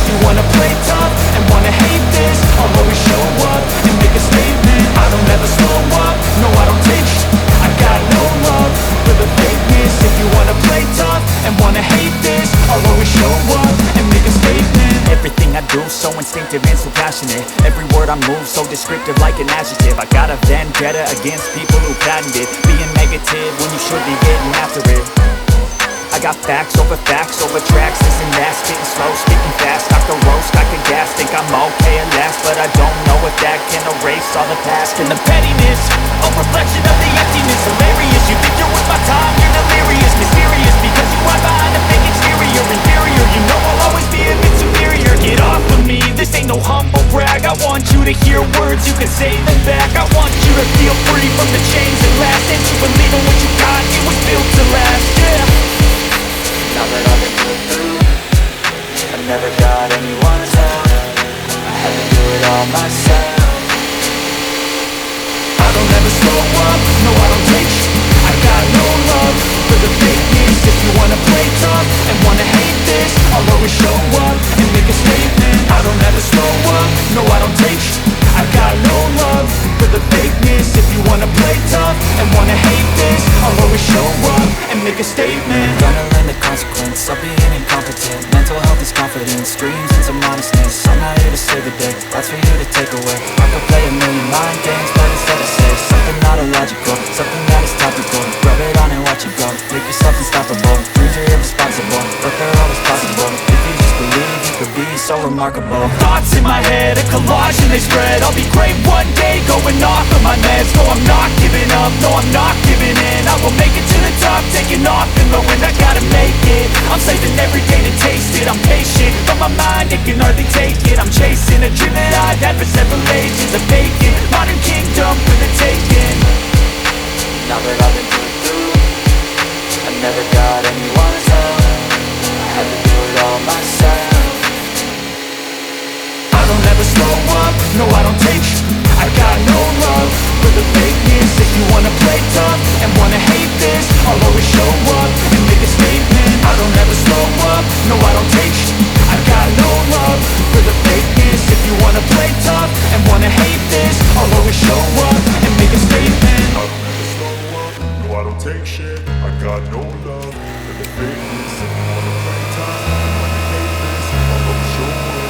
you wanna play tough and wanna hate this, I'll always show up and make a statement. I don't ever slow up, no I don't take I got no love for the fakeness. If you wanna play tough and wanna hate this, I'll always show up and make a statement. Everything I do so instinctive and so passionate. Every word I move so descriptive like an adjective. I got a vendetta against people who patented being negative when you should be getting after it. I got facts over tracks, this and that, spitting slow, speaking fast, knock the roast, I can gas, think I'm okay at last, but I don't know if that can erase all the past and the pettiness, a reflection of the emptiness, hilarious, you think you're worth my time, you're delirious, mysterious, because you hide behind a fake exterior, inferior, you know I'll always be a bit superior, get off of me, this ain't no humble brag, I want you to hear words, you can say them back, I want you to feel free from the chains that last, and to believe in what you got, it was built to last, yeah. Now that I've been put through, I never got anyone's help. I had to do it all myself. I don't ever slow up, no I don't take I got no love for the fakeness. If you wanna play tough and wanna hate this, I'll always show up and make a statement. I don't ever slow up, no I don't take I got no love for the fakeness. If you wanna play tough and wanna hate this, I'll always show up and make a statement. Gonna learn the consequence of being incompetent. Mental health is confidence, dreams and some honestness. I'm not here to save the day, that's for you to take away. I could play a million mind games, but instead I say something not illogical, something that is topical. Rub it on and watch it go, make yourself unstoppable. Dreams are irresponsible, but they're always possible. If you just believe, you could be so remarkable. Thoughts in my head, a collage and they spread. I'll be great one day, going off of my meds. No, I'm not giving up, no, I'm not giving in. I will make it to the top, taking off in the wind. I gotta make it, I'm saving every day to taste it. I'm patient, but my mind, it can hardly take it. I'm chasing a dream that I've had for several ages. A vacant, modern kingdom for the taking. Now that I've been put through, I never got anyone's help. I had to do it all myself. I don't ever slow up, no I don't take I got no love for the fakeness. If you wanna play tough and wanna hate this, I'll always show up and make a statement. I don't ever slow up, no I don't take I got no love for the fakeness. If you wanna play tough and wanna hate this, I'll always show up and make a statement. I don't ever slow up, no I don't take shit. I got no love for the fakeness. If you wanna play tough and wanna hate this, I'll always show up.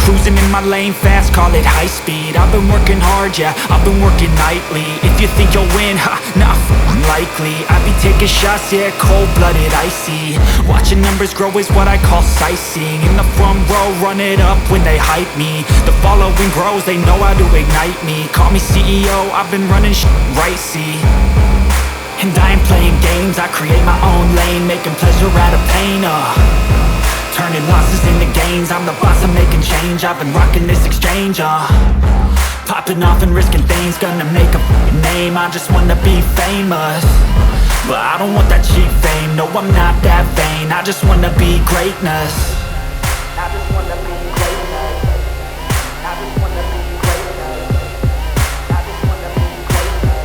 Cruising in my lane fast, call it high speed. I've been working hard, yeah, I've been working nightly. If you think you'll win, ha, nah, unlikely. I be taking shots, yeah, cold-blooded, icy. Watching numbers grow is what I call sightseeing. In the front row, run it up when they hype me. The following grows, they know how to ignite me. Call me CEO, I've been running right, see. And I ain't playing games, I create my own lane, making pleasure out of pain, turning losses into gains, I'm the boss, I'm making change. I've been rocking this exchange, popping off and risking things, gonna make a name. I just wanna be famous, but I don't want that cheap fame. No, I'm not that vain, I just wanna be greatness. I just wanna be greatness. I just wanna be greatness. I just wanna be greatness.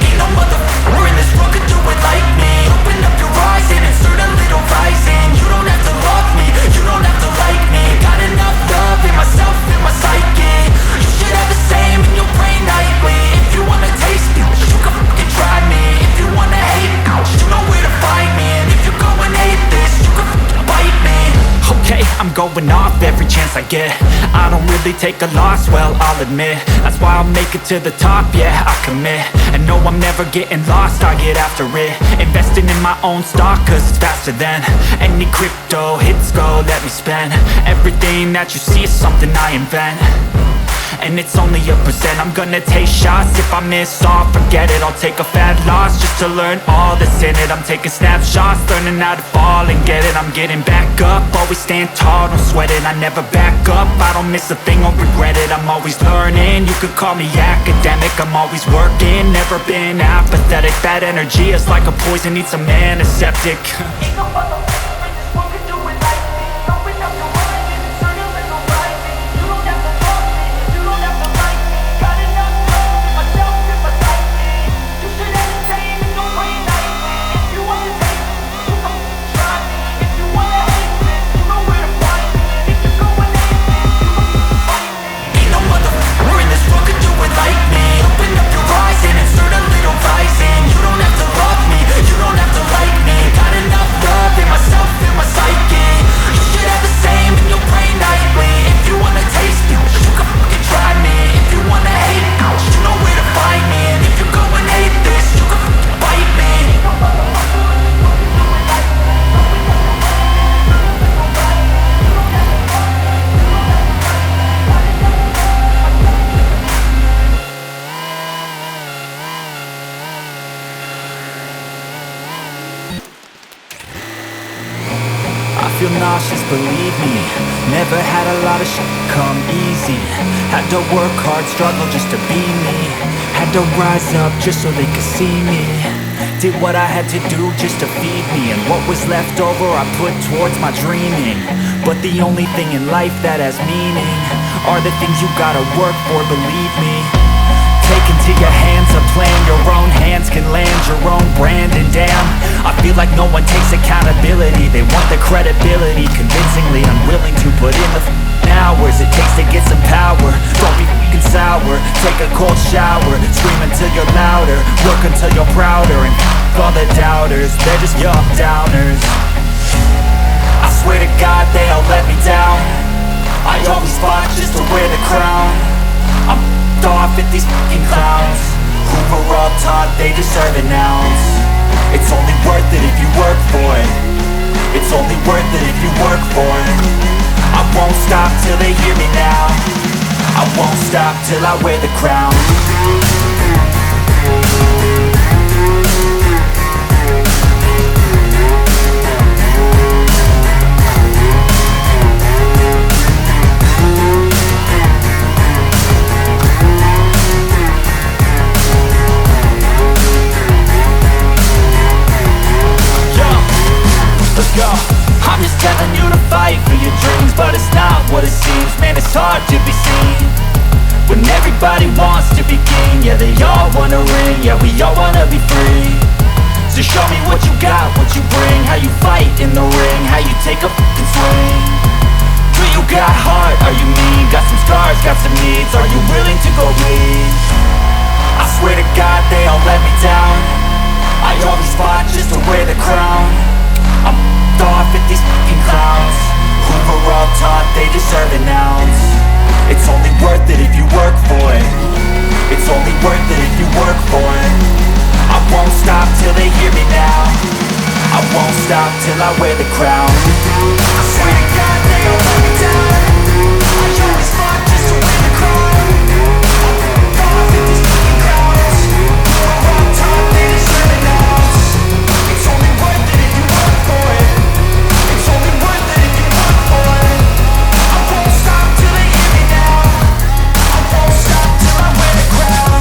Ain't no motherfucker in this world could do it like me. Open up your eyes and insert a little rising. You don't have to love me, you don't have to like me. Got enough love in myself, in my psyche. You should have the same in your brain nightly. If you wanna taste me, you can fucking try me. If you wanna hate me, you know where to find me. And if you go and hate this, you can fucking bite me. Okay, I'm going off every chance I get. I don't really take a loss, well, I'll admit. That's why I'll make it to the top, yeah, I commit. And no, I'm never getting lost, I get after it. Investing in my own stock, cause it's faster than any crypto hits go, let me spend. Everything that you see is something I invent. and it's only a percent. I'm gonna take shots, if I miss all, forget it. I'll take a fat loss just to learn all that's in it. I'm taking snapshots, learning how to fall and get it. I'm getting back up, always stand tall, don't sweat it. I never back up, I don't miss a thing, I'll regret it. I'm always learning, you could call me academic. I'm always working, never been apathetic. Bad energy is like a poison, needs some antiseptic. I feel nauseous, believe me. Never had a lot of shit come easy. Had to work hard, struggle just to be me. Had to rise up just so they could see me. Did what I had to do just to feed me, and what was left over I put towards my dreaming. But the only thing in life that has meaning are the things you gotta work for, believe me. Take into your hands a plan, your own hands can land your own brand. And damn, I feel like no one takes accountability. They want the credibility, convincingly unwilling to put in the hours it takes to get some power. Don't be f***ing sour, take a cold shower. Scream until you're louder, work until you're prouder. And f*** all the doubters, they're just young downers. I swear to God they all let me down. I always fought just to wear the crown. I'm off at these fucking clowns who were all taught they deserve an ounce. It's only worth it if you work for it. It's only worth it if you work for it. I won't stop till they hear me now. I won't stop till I wear the crown. I'm just telling you to fight for your dreams, but it's not what it seems. Man, it's hard to be seen when everybody wants to be king. Yeah, they all wanna ring, yeah, we all wanna be free. So show me what you got, what you bring, how you fight in the ring, how you take a fucking swing. Do you got heart, are you mean? Got some scars, got some needs, are you willing to go bleed? I swear to God they all let me down. I always fought just to wear the crown. I'm off at these fucking clowns who were all taught they deserve an ounce. It's only worth it if you work for it. It's only worth it if you work for it. I won't stop till they hear me now. I won't stop till I wear the crown. I swear to God they all let me down. I always fought just to wear the crown. I'm off at these fucking clowns who were all taught they deserve an ounce. It's only worth it if you work for it. It's only worth it if you work for it. I won't stop till they hear me now. I won't stop till I wear the crown.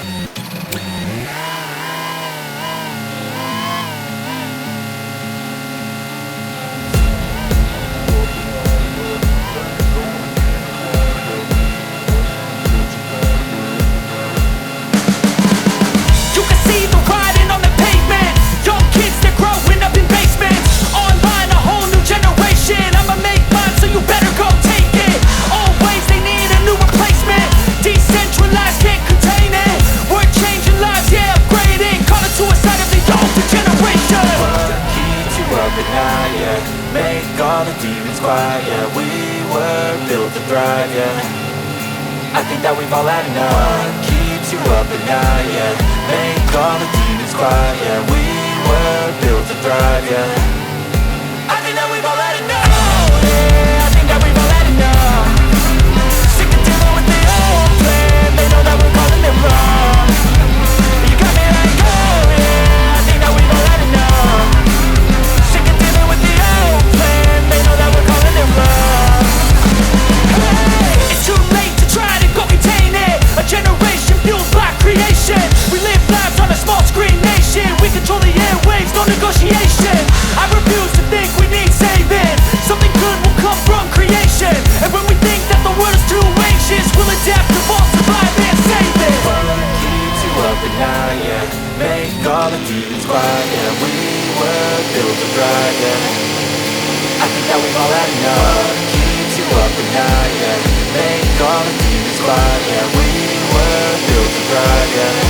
You can see the writing on the pavement. Young kids, they're growing up in basements. Online, a whole new generation. I'ma make mine, so you better go take it. Always, they need a new replacement. Decentralized, can't contain it. We're changing lives, yeah, upgrading. Call it suicide of the older generation. Keeps you up at night, yeah. Make all the demons quiet, yeah. We were built to thrive, yeah. I think that we've all had enough. Keeps you up at night, yeah. Make all the demons quiet, yeah. We were built to thrive, yeah. I think that we've all had enough. Oh yeah, I think that we've all had enough. Sick of dealing with the old plan. They know that we're calling it wrong. You got me like, oh yeah, I think that we've all had enough. Sick of dealing with the old plan. They know that we're calling it wrong. Hey, it's too late to try to go contain it. A generation fueled by creation. We live lives on a small screen nation. We control the airwaves, no negotiation. I refuse to think we need saving. Something good will come from creation. And when we think that the world is too anxious, we'll adapt, evolve, survive and save it. Keeps you up at night, yeah. Make all the demons quiet, yeah. We were built to thrive, yeah. I think that we've all had enough. Keeps you up at night, yeah. Make all the demons quiet, yeah. We were built to thrive, yeah.